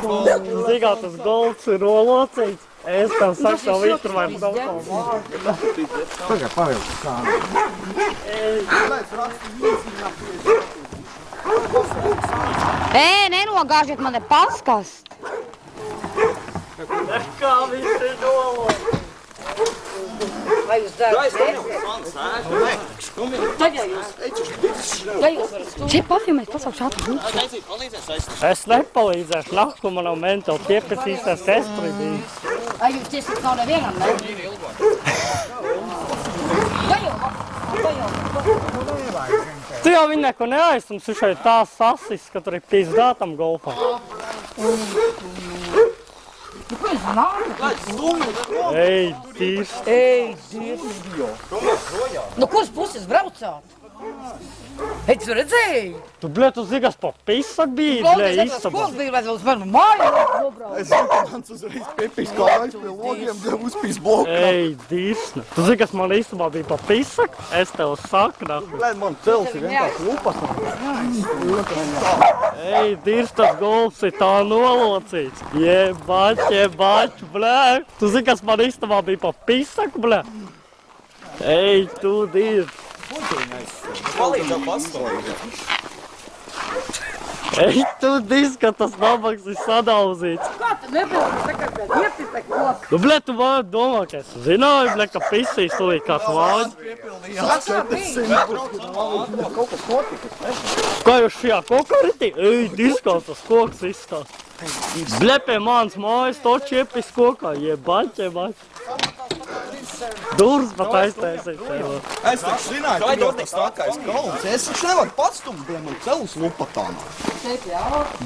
Zīgā tas golds ir nolocīts. Es tev saku, tev Viktor vairs nav savu vārdu. Tagad pavilku kādu. Nenogāžiet man te paskast. Kā viņš ir nolocīts? Vai jūs dēļ? Čia pafilmēs pasaukšu atpūšu. Es nepalīdzēšu, naku man nav mentāli piepēcīsies estridīs. Vai jūs tiesas nav nevienam, ne? Tu jau viņu neko neaizstums, tu šeit tā sasis, ka tur ir pizdā tam golfam. Nu, ko jūs nākat? Ej, tīrs. Ej, Dievs. Nu, kuras puses braucāt? Ej, tu redzēji? Tu, bļē, tu zigas pa pisak biji, bļē, istabā. Skols bija, vai vēl uz manu māju nobrauc? Es zinu, ka mans uzreiz pipis kājas pie logiem, tev uzpīs blokā. Ej, dīrsna. Tu zigas man istabā bija pa pisak, es tev saku, naku. Blēd, man cels ir vienkārši lupas. Ej, dīrs, tas golfs ir tā nolocīts. Jebać, bļē. Tu zigas man istabā bija pa pisak, bļē. Ej, tu dīrs. Ej, tu dīrs, ka tas nabaks ir sadauzīts. Kā tu nebija? Tagad pēc iepisek koku. Nu, bļē, tu vajag domā, ka es zināju, bļē, ka pisīs tulīt kāds vāģis. Kā jūs šajā kokaritī? Ej, dīrs, kā tas koks izstās. Bļē, pie mans mājas toči iepis kokā. Jebać. Durs pat aiztaisīt tev. Es taču zināju, ka jau tas tākais kalns. Es taču nevaru pats tumt, blē, man celus lupatām.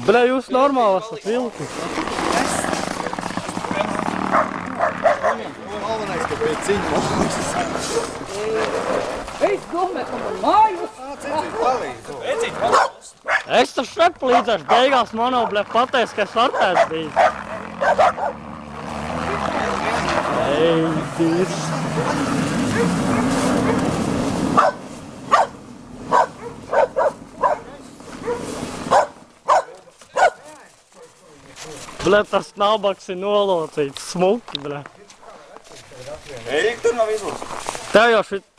Bļē, jūs normāli esat vilki. Galvenais, ka pie ciņu mājas. Ej, domē, ka man māju. Es taču nepalīdzēšu, beigās man nav, bļē, pateiks, ka es artēs biju. Ej, dīrs. Bļē, tas nabaks ir nolocīts, smuki, bļē. Ej, tur nav izlūst.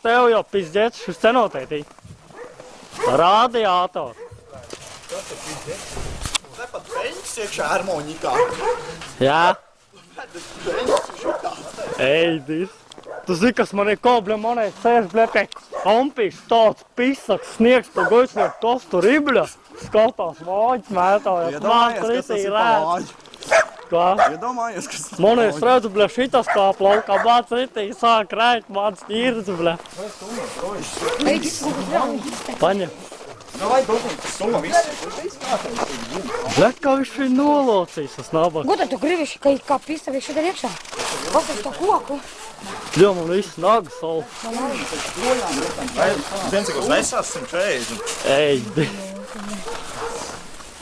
Tev jau pizdzēts šis cenoteitī. Radiātors. Ne pat peņķis iekšā harmoņikā. Jā. Ej, dīrs. Tu zini, kas man ir ko, bļē, manai sēž, bļē, pie kompīši tāds pisaks, sniegs pa goisnieku tostu ribļa. Skatās vāģis mētājot. Iedomājies, kas tas ir pa vāģi. Kā? Iedomājies, kas tas ir pa Man es redzu, bļē, šitas kā plaukā, bāc ritīgi sāk rēt, mans ķīrs, bļē. Paņem. Vai domāt, tas summa viss? Bļē, kā viņš ir nolocījis, tas nabaks. Ko tad tu gribiši, kā pistavies šeit iekšā? Pastāv to koku. Bļē, man viss naga savu. Zini, cik uz nesās 140. Ej, dīrs.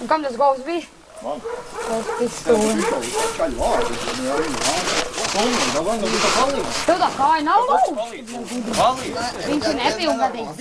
Un kam tas govs bija? Man. Tas pistūni. Tev tā kāja nav lūdzu? Viņš ir nepilngadīgs.